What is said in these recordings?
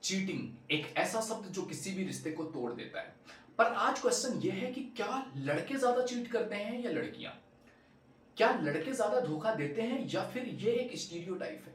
Cheating एक ऐसा शब्द जो किसी भी रिश्ते को तोड़ देता है। पर आज क्वेश्चन ये है कि क्या लड़के ज्यादा चीट करते हैं या लड़कियां? क्या लड़के ज्यादा धोखा देते हैं या फिर ये एक स्टीरियोटाइप है?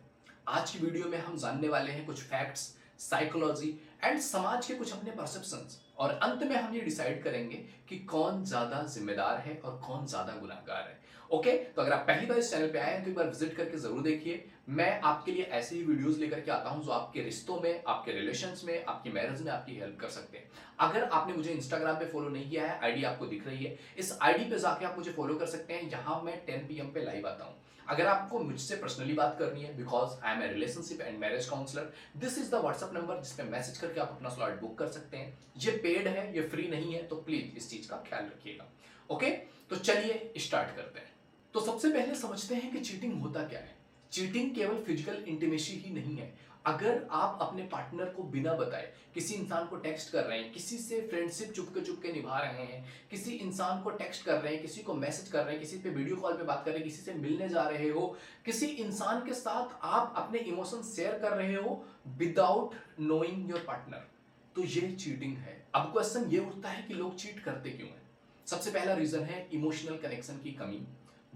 आज की वीडियो में हम जानने वाले हैं कुछ फैक्ट्स, साइकोलॉजी एंड समाज के कुछ अपने परसेप्शंस, और अंत में हम ये डिसाइड करेंगे कि कौन ज्यादा जिम्मेदार है और कौन ज्यादा गुनहगार है। ओके, तो अगर आप पहली बार इस चैनल पे आए हैं तो एक बार विजिट करके जरूर देखिए। मैं आपके लिए ऐसे ही वीडियोस लेकर के आता हूं जो आपके रिश्तों में, आपके रिलेशंस में, आपकी मैरिज में आपकी हेल्प कर सकते हैं। अगर आपने मुझे इंस्टाग्राम पे फॉलो नहीं किया है, आईडी आपको दिख रही है, इस आईडी पे जाके आप मुझे फॉलो कर सकते हैं। यहां मैं 10 PM पे लाइव आता हूं। अगर आपको मुझसे पर्सनली बात करनी है, because I am a relationship and marriage counsellor, this is the WhatsApp number जिस पे मैसेज करके आप अपना स्लॉट बुक कर सकते हैं। ये पेड है, ये फ्री नहीं है, तो प्लीज इस चीज का ख्याल रखिएगा। ओके, तो चलिए स्टार्ट करते हैं। तो सबसे पहले समझते हैं कि चीटिंग होता क्या है। चीटिंग केवल फिजिकल इंटीमेसी ही नहीं है। अगर आप अपने पार्टनर को बिना बताए किसी इंसान को टेक्स्ट कर रहे हैं, किसी से फ्रेंडशिप चुपके निभा रहे हैं, किसी इंसान को टेक्स्ट कर रहे हैं, किसी को मैसेज कर रहे हैं, किसी पे वीडियो कॉल पे बात कर रहे हैं, किसी से मिलने जा रहे हो, किसी इंसान के साथ आप अपने इमोशन शेयर कर रहे हो विदाउट नोइंग योर पार्टनर, तो ये चीटिंग है। अब क्वेश्चन ये उठता है कि लोग चीट करते क्यों हैं। सबसे पहला रीजन है इमोशनल कनेक्शन की कमी,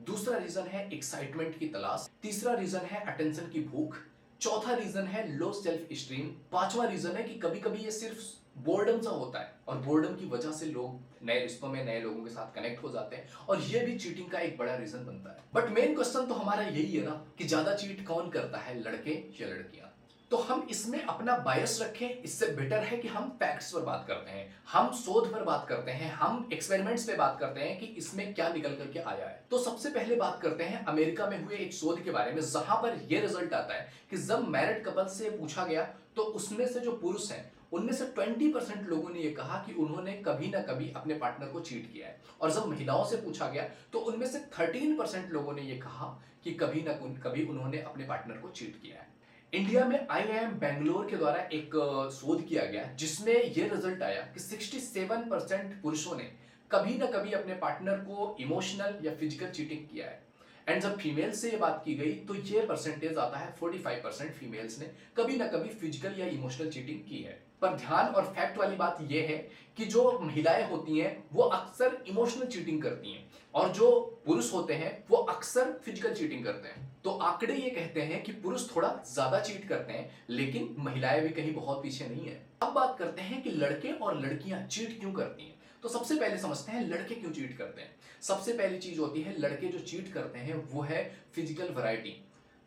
दूसरा रीजन है एक्साइटमेंट की तलाश, तीसरा रीजन है अटेंशन की भूख, चौथा रीजन है लो सेल्फ स्टीम, पांचवा रीजन है कि कभी कभी ये सिर्फ बोर्डम सा होता है और बोर्डम की वजह से लोग नए रिश्तों में नए लोगों के साथ कनेक्ट हो जाते हैं, और ये भी चीटिंग का एक बड़ा रीजन बनता है। बट मेन क्वेश्चन तो हमारा यही है ना कि ज्यादा चीट कौन करता है, लड़के या लड़कियां? तो हम इसमें अपना बायस रखें, इससे बेटर है कि हम फैक्ट्स पर बात करते हैं, हम शोध पर बात करते हैं, हम एक्सपेरिमेंट्स पे बात करते हैं कि इसमें क्या निकल करके आया है। तो सबसे पहले बात करते हैं अमेरिका में हुए एक शोध के बारे में, जहां पर यह रिजल्ट आता है कि जब मैरिड कपल से पूछा गया तो उसमें से जो पुरुष हैं उनमें से 20% लोगों ने यह कहा कि उन्होंने कभी ना कभी अपने पार्टनर को चीट किया है, और जब महिलाओं से पूछा गया तो उनमें से 13% लोगों ने यह कहा कि कभी ना कभी उन्होंने अपने पार्टनर को चीट किया है। इंडिया में IIM बेंगलोर के द्वारा एक शोध किया गया जिसमें यह रिजल्ट आया कि 67% पुरुषों ने कभी ना कभी अपने पार्टनर को इमोशनल या फिजिकल चीटिंग किया है। एंड जब फीमेल्स से ये बात की गई तो ये परसेंटेज आता है 45% फीमेल्स ने कभी ना कभी फिजिकल या इमोशनल चीटिंग की है। पर ध्यान और फैक्ट वाली बात यह है कि जो महिलाएं होती हैं वो अक्सर इमोशनल चीटिंग करती हैं, और जो पुरुष होते हैं वो अक्सर फिजिकल चीटिंग करते हैं। तो आंकड़े ये कहते हैं कि पुरुष थोड़ा ज्यादा चीट करते हैं, लेकिन महिलाएं भी कहीं बहुत पीछे नहीं है। अब बात करते हैं कि लड़के और लड़कियां चीट क्यों करती हैं। तो सबसे पहले समझते हैं लड़के क्यों चीट करते हैं। सबसे पहली चीज होती है, लड़के जो चीट करते हैं वो है फिजिकल वैरायटी,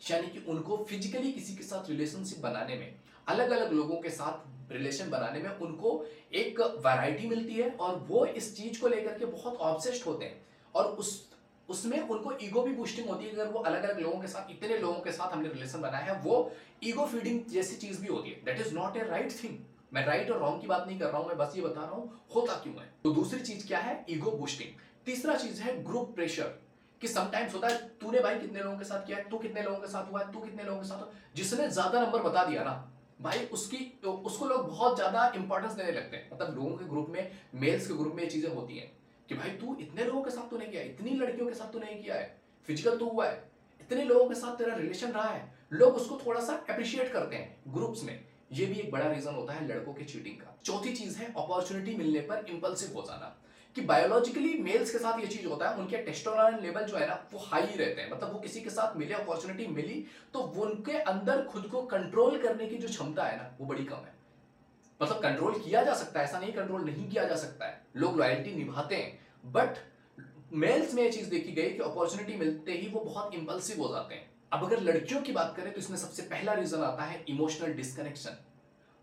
यानी कि उनको फिजिकली किसी के साथ रिलेशनशिप बनाने में, अलग अलग लोगों के साथ रिलेशन बनाने में उनको एक वैरायटी मिलती है, और वो इस चीज को लेकर के बहुत ऑब्सेस्ड होते हैं, और उसमें उनको ईगो भी बूस्टिंग होती है। अगर वो अलग अलग लोगों के साथ, इतने लोगों के साथ हमने रिलेशन बनाया है, वो ईगो फीडिंग जैसी चीज भी होती है। That is not a right thing. मैं राइट और रॉन्ग की बात नहीं कर रहा हूं, मैं बस ये बता रहा हूं होता क्यों है। तो दूसरी चीज क्या है, ईगो बूस्टिंग। तीसरा चीज है ग्रुप प्रेशर, कि समटाइम्स होता है तूने भाई कितने लोगों के साथ किया है, तू कितने लोगों के साथ हुआ है, तू कितने लोगों के साथ, जिसने ज्यादा नंबर बता दिया ना भाई उसको लोग बहुत ज्यादा इंपॉर्टेंस देने लगते हैं। मतलब लोगों के ग्रुप में, मेल्स के ग्रुप में ये चीजें होती हैं कि भाई तू इतने लोगों के साथ तो नहीं किया, इतनी लड़कियों के साथ तो नहीं किया है, फिजिकल तो हुआ है, इतने लोगों के साथ तेरा रिलेशन रहा है, लोग उसको थोड़ा सा अप्रिशिएट करते हैं ग्रुप्स में। ये भी एक बड़ा रीजन होता है लड़कों की चीटिंग का। चौथी चीज है अपॉर्चुनिटी मिलने पर इंपल्सिव हो जाना, कि बायोलॉजिकली मेल्स के साथ ये चीज होता है, उनके टेस्टोस्टेरोन लेवल जो है ना वो हाई रहते हैं। मतलब वो किसी के साथ मिले, अपॉर्चुनिटी मिली, तो वो उनके अंदर खुद को कंट्रोल करने की जो क्षमता है ना वो बड़ी कम है। मतलब कंट्रोल किया जा सकता है, ऐसा नहीं कंट्रोल नहीं किया जा सकता है, लोग लॉयल्टी निभाते हैं, बट मेल्स में ये चीज देखी गई कि अपॉर्चुनिटी मिलते ही वो बहुत इंपल्सिव हो जाते हैं। अब अगर लड़कियों की बात करें तो इसमें सबसे पहला रीजन आता है इमोशनल डिस्कनेक्शन,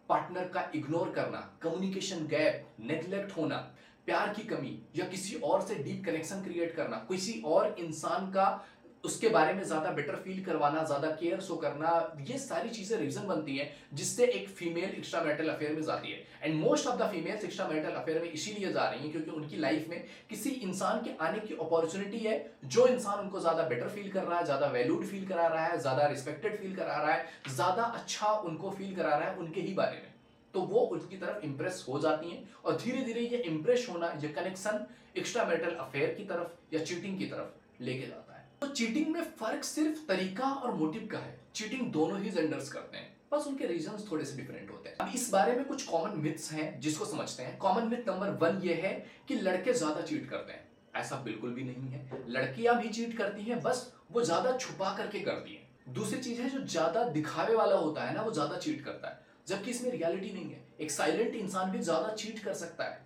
पार्टनर का इग्नोर करना, कम्युनिकेशन गैप, नेग्लेक्ट होना, प्यार की कमी, या किसी और से डीप कनेक्शन क्रिएट करना, किसी और इंसान का उसके बारे में ज्यादा बेटर फील करवाना, ज्यादा केयर शो करना, ये सारी चीजें रीजन बनती हैं जिससे एक फीमेल एक्स्ट्रा मैरिटल अफेयर में जाती है। And most of the females extra marital affair में इसीलिए जा रही हैं क्योंकि उनकी लाइफ में किसी इंसान के आने की अपॉर्चुनिटी है, जो इंसान उनको ज्यादा बेटर फील कर रहा है, ज्यादा वैल्यूड फील करा रहा है, ज्यादा रिस्पेक्टेड फील करा रहा है, ज्यादा अच्छा उनको फील करा रहा है उनके ही बारे में, तो वो उनकी तरफ इंप्रेस हो जाती हैं, और धीरे धीरे ये इंप्रेस होना, ये कनेक्शन एक्स्ट्रा मैरिटल अफेयर की तरफ या चीटिंग की तरफ लेके जाता है। तो चीटिंग में फर्क सिर्फ तरीका और मोटिव का है। चीटिंग दोनों ही जेंडर्स करते हैं, बस उनके रीजंस थोड़े से डिफरेंट होते हैं। अब इस बारे में कुछ कॉमन मिथ्स हैं जिसको समझते हैं। कॉमन मिथ नंबर 1 ये है कि लड़के ज्यादा चीट करते हैं। ऐसा बिल्कुल भी नहीं है, लड़कियां भी चीट करती हैं, बस वो ज्यादा छुपा करके करती हैं। दूसरी चीज है, जो ज्यादा दिखावे वाला होता है ना वो ज्यादा चीट करता है, जबकि इसमें रियलिटी नहीं है। एक साइलेंट इंसान भी ज्यादा चीट कर सकता है।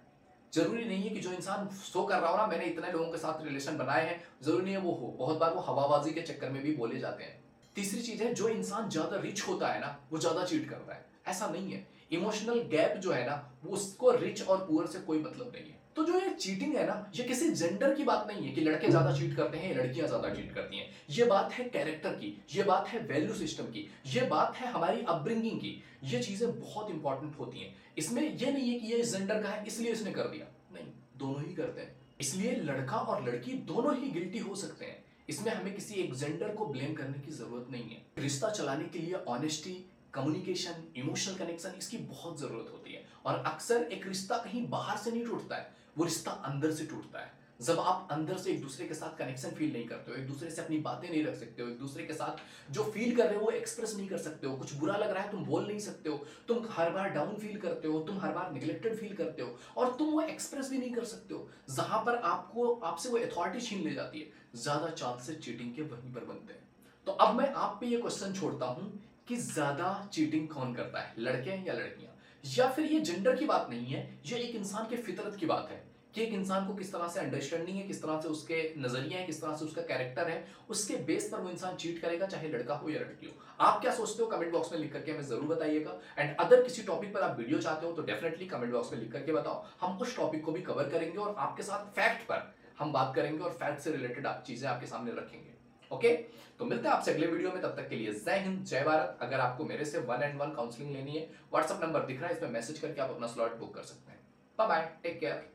जरूरी नहीं है कि जो इंसान शो कर रहा हो ना मैंने इतने लोगों के साथ रिलेशन बनाए हैं, जरूरी नहीं है वो हो। बहुत बार वो हवाबाजी के चक्कर में भी बोले जाते हैं। तीसरी चीज है, जो इंसान ज्यादा रिच होता है ना वो ज्यादा चीट करता है। ऐसा नहीं है, इमोशनल गैप जो है ना वो उसको रिच और पुअर से कोई मतलब नहीं है। तो जो ये चीटिंग है ना, ये किसी जेंडर की बात नहीं है कि लड़के ज्यादा चीट करते हैं या लड़कियां ज्यादा चीट करती हैं। ये बात है कैरेक्टर की, ये बात है वैल्यू सिस्टम की, ये बात है हमारी अपब्रिंगिंग की। ये चीजें बहुत इंपॉर्टेंट होती हैं। इसमें ये नहीं है कि ये जेंडर का है इसलिए इसने कर दिया, नहीं, दोनों ही करते हैं। इसलिए लड़का और लड़की दोनों ही गिल्टी हो सकते हैं। इसमें हमें किसी एक जेंडर को ब्लेम करने की जरूरत नहीं है। रिश्ता चलाने के लिए ऑनेस्टी, कम्युनिकेशन, इमोशनल कनेक्शन इसकी बहुत जरूरत होती है। और अक्सर एक रिश्ता कहीं बाहर से नहीं टूटता है, वो रिश्ता अंदर से टूटता है। जब आप अंदर से एक दूसरे के साथ कनेक्शन फील नहीं करते हो, एक दूसरे से अपनी बातें नहीं रख सकते हो, एक दूसरे के साथ जो फील कर रहे हो वो एक्सप्रेस नहीं कर सकते हो, कुछ बुरा लग रहा है तुम बोल नहीं सकते हो, तुम हर बार डाउन फील करते हो, तुम हर बार निगलेक्टेड फील करते हो, और तुम वो एक्सप्रेस भी नहीं कर सकते हो, जहां पर आपको आपसे वो अथॉरिटी छीन ले जाती है, ज्यादा चांसेस चीटिंग के वहीं पर बनते हैं। तो अब मैं आप पे ये क्वेश्चन छोड़ता हूं कि ज्यादा चीटिंग कौन करता है, लड़के या लड़कियां? या फिर ये जेंडर की बात नहीं है, ये एक इंसान के फितरत की बात है कि एक इंसान को किस तरह से अंडरस्टैंडिंग है, किस तरह से उसके नजरिए हैं, किस तरह से उसका कैरेक्टर है, उसके बेस पर वो इंसान चीट करेगा, चाहे लड़का हो या लड़की हो। आप क्या सोचते हो कमेंट बॉक्स में लिख करके हमें जरूर बताइएगा। एंड अगर किसी टॉपिक पर आप वीडियो चाहते हो तो डेफिनेटली कमेंट बॉक्स में लिख करके बताओ, हम उस टॉपिक को भी कवर करेंगे और आपके साथ फैक्ट पर हम बात करेंगे और फैक्ट से रिलेटेड चीजें आपके सामने रखेंगे। ओके, तो मिलते हैं आपसे अगले वीडियो में। तब तक के लिए जय हिंद, जय भारत। अगर आपको मेरे से 1-on-1 काउंसलिंग लेनी है, व्हाट्सएप नंबर दिख रहा है, इसमें मैसेज करके आप अपना स्लॉट बुक कर सकते हैं। Bye bye, take care.